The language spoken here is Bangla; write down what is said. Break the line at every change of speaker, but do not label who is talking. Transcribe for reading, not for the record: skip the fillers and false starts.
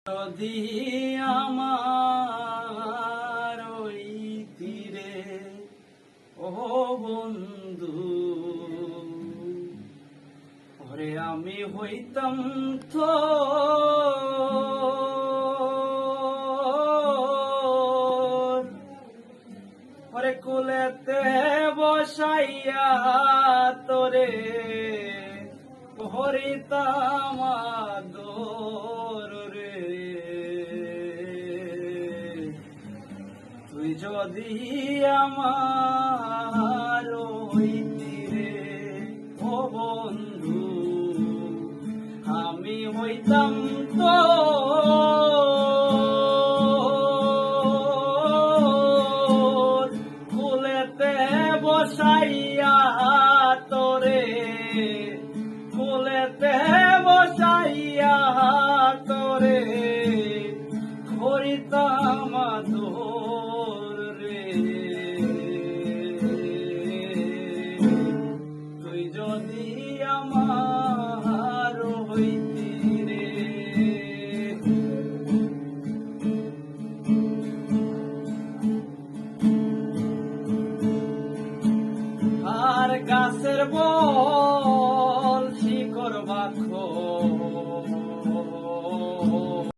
যদি আমার ওই তীরে ও বন্ধু ওরে আমি হইতাম তো ওরে কুলেতে বসাইয়া তোরে হরিতাম আদর রে তুই যদি আমার ওই তীরে ও বন্ধু আমি হইতাম তো কুলেতে বসাইয়া তোরে কুলেতে বসাইয়া তোরে হরিতাম আদর রে তুই যদি আমার হইতি রে আর গাছের বল শিকড় বাক্ষ